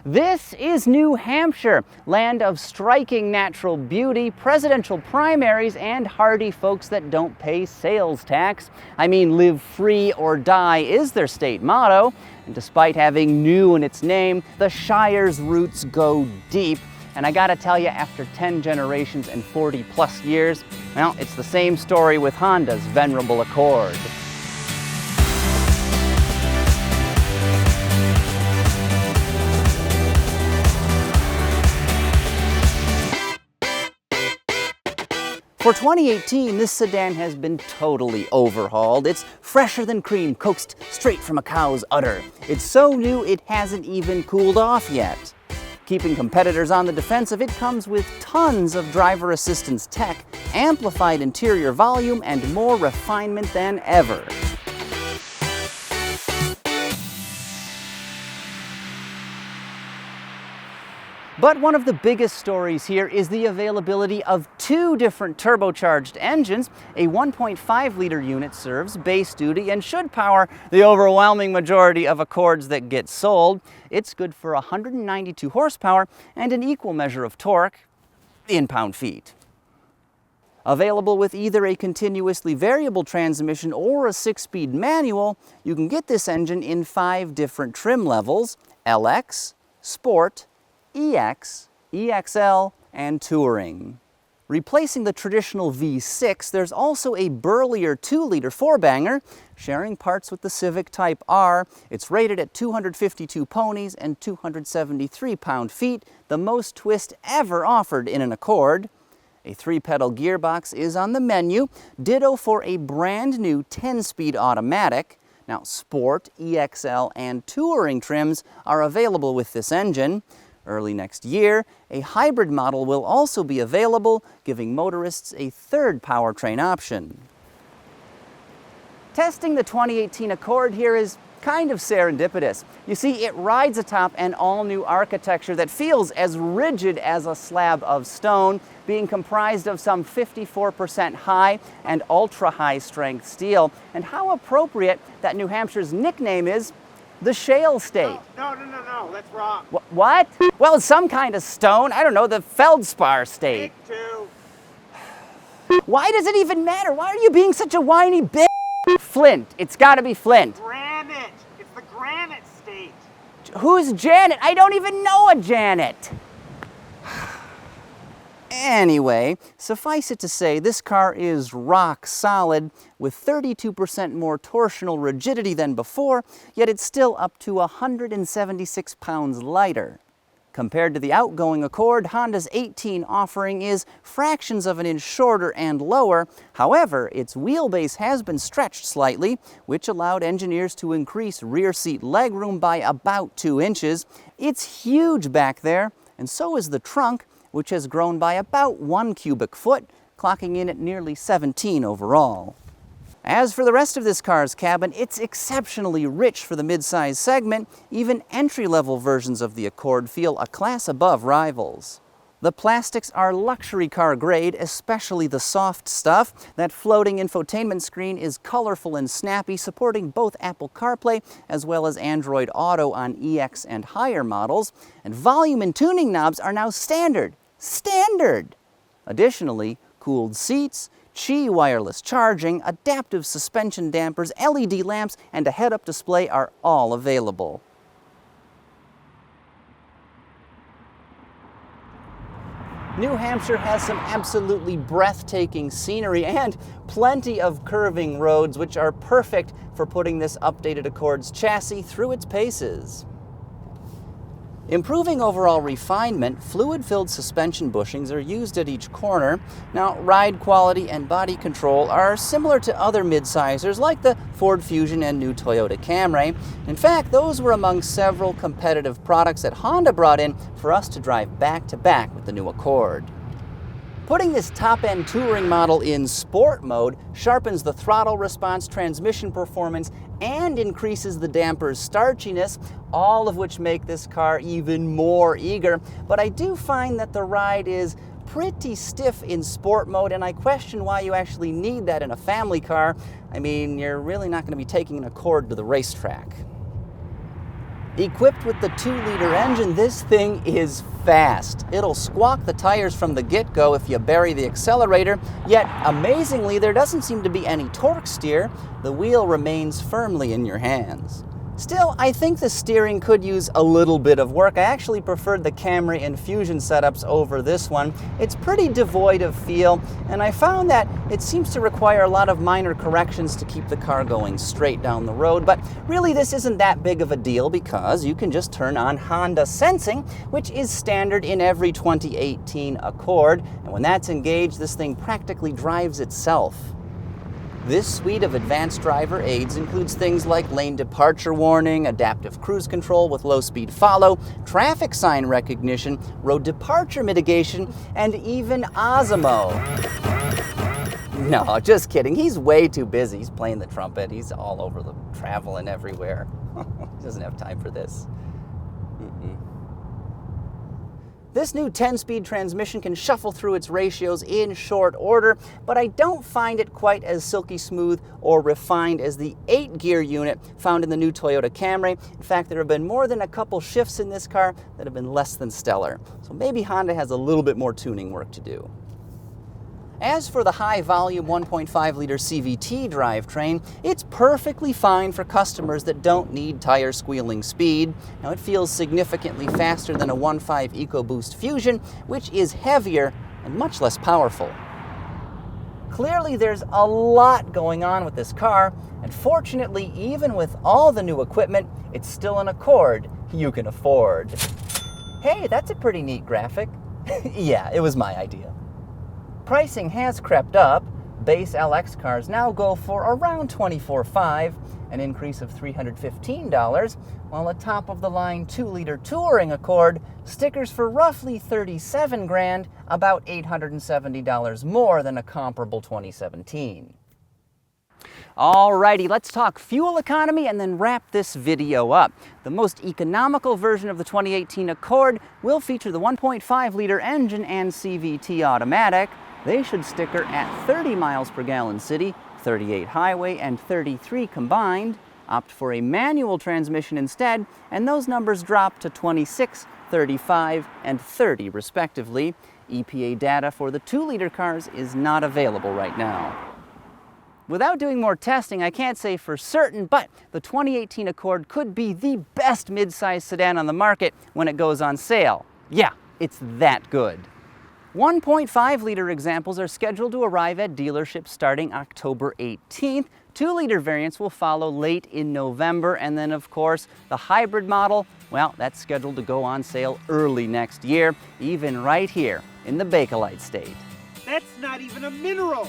This is New Hampshire, land of striking natural beauty, presidential primaries, and hardy folks that don't pay sales tax. I mean, live free or die is their state motto. And despite having new in its name, the Shire's roots go deep. And I gotta tell you, after 10 generations and 40 plus years, well, it's the same story with Honda's venerable Accord. For 2018, this sedan has been totally overhauled. It's fresher than cream, coaxed straight from a cow's udder. It's so new, it hasn't even cooled off yet. Keeping competitors on the defensive, it comes with tons of driver assistance tech, amplified interior volume, and more refinement than ever. But one of the biggest stories here is the availability of two different turbocharged engines. A 1.5-liter unit serves base duty and should power the overwhelming majority of Accords that get sold. It's good for 192 horsepower and an equal measure of torque in pound-feet. Available with either a continuously variable transmission or a 6-speed manual, you can get this engine in 5 different trim levels: LX, Sport, EX, EXL, and Touring. Replacing the traditional V6, there's also a burlier 2-liter 4-banger, sharing parts with the Civic Type R. It's rated at 252 ponies and 273 pound-feet, the most twist ever offered in an Accord. A 3-pedal gearbox is on the menu, ditto for a brand new 10-speed automatic. Now, Sport, EXL, and Touring trims are available with this engine. Early next year, a hybrid model will also be available, giving motorists a third powertrain option. Testing the 2018 Accord here is kind of serendipitous. You see, it rides atop an all-new architecture that feels as rigid as a slab of stone, being comprised of some 54% high and ultra-high strength steel. And how appropriate that New Hampshire's nickname is the Shale State. No, that's wrong. What? Well, it's some kind of stone. I don't know, the Feldspar State. Big two. Why does it even matter? Why are you being such a whiny bitch? Flint. It's gotta be Flint. Granite. It's the Granite State. Who's Janet? I don't even know a Janet. Anyway, suffice it to say, this car is rock solid with 32% more torsional rigidity than before, yet it's still up to 176 pounds lighter. Compared to the outgoing Accord, Honda's 18 offering is fractions of an inch shorter and lower. However, its wheelbase has been stretched slightly, which allowed engineers to increase rear seat legroom by about 2 inches. It's huge back there, and so is the trunk, which has grown by about 1 cubic foot, clocking in at nearly 17 overall. As for the rest of this car's cabin, it's exceptionally rich for the mid-size segment. Even entry-level versions of the Accord feel a class above rivals. The plastics are luxury car grade, especially the soft stuff. That floating infotainment screen is colorful and snappy, supporting both Apple CarPlay as well as Android Auto on EX and higher models. And volume and tuning knobs are now standard. Additionally, cooled seats, Qi wireless charging, adaptive suspension dampers, LED lamps, and a head-up display are all available. New Hampshire has some absolutely breathtaking scenery and plenty of curving roads, which are perfect for putting this updated Accord's chassis through its paces. Improving overall refinement, fluid-filled suspension bushings are used at each corner. Now, ride quality and body control are similar to other mid-sizers like the Ford Fusion and new Toyota Camry. In fact, those were among several competitive products that Honda brought in for us to drive back-to-back with the new Accord. Putting this top-end touring model in sport mode sharpens the throttle response, transmission performance, and increases the damper's starchiness, all of which make this car even more eager. But I do find that the ride is pretty stiff in sport mode, and I question why you actually need that in a family car. I mean, you're really not going to be taking an Accord to the racetrack. Equipped with the 2-liter engine, this thing is fast. It'll squawk the tires from the get-go if you bury the accelerator, yet amazingly there doesn't seem to be any torque steer. The wheel remains firmly in your hands. Still, I think the steering could use a little bit of work. I actually preferred the Camry and Fusion setups over this one. It's pretty devoid of feel, and I found that it seems to require a lot of minor corrections to keep the car going straight down the road, but really this isn't that big of a deal because you can just turn on Honda Sensing, which is standard in every 2018 Accord, and when that's engaged, this thing practically drives itself. This suite of advanced driver aids includes things like lane departure warning, adaptive cruise control with low-speed follow, traffic sign recognition, road departure mitigation, and even Osmo. No, just kidding. He's way too busy. He's playing the trumpet. He's all over the traveling everywhere. He doesn't have time for this. This new 10-speed transmission can shuffle through its ratios in short order, but I don't find it quite as silky smooth or refined as the 8-gear unit found in the new Toyota Camry. In fact, there have been more than a couple shifts in this car that have been less than stellar. So maybe Honda has a little bit more tuning work to do. As for the high-volume 1.5-liter CVT drivetrain, it's perfectly fine for customers that don't need tire-squealing speed. Now, it feels significantly faster than a 1.5 EcoBoost Fusion, which is heavier and much less powerful. Clearly, there's a lot going on with this car, and fortunately, even with all the new equipment, it's still an Accord you can afford. Hey, that's a pretty neat graphic. Yeah, it was my idea. Pricing has crept up. Base LX cars now go for around $24,500, an increase of $315, while a top-of-the-line 2-liter Touring Accord stickers for roughly $37,000, about $870 more than a comparable 2017. Alrighty, let's talk fuel economy and then wrap this video up. The most economical version of the 2018 Accord will feature the 1.5-liter engine and CVT automatic. They should sticker at 30 miles per gallon city, 38 highway, and 33 combined. Opt for a manual transmission instead, and those numbers drop to 26, 35, and 30 respectively. EPA data for the 2-liter cars is not available right now. Without doing more testing, I can't say for certain, but the 2018 Accord could be the best mid-size sedan on the market when it goes on sale. Yeah, it's that good. 1.5-liter examples are scheduled to arrive at dealerships starting October 18th. 2-liter variants will follow late in November, and then of course the hybrid model, well, that's scheduled to go on sale early next year, even right here in the Bakelite state. That's not even a mineral.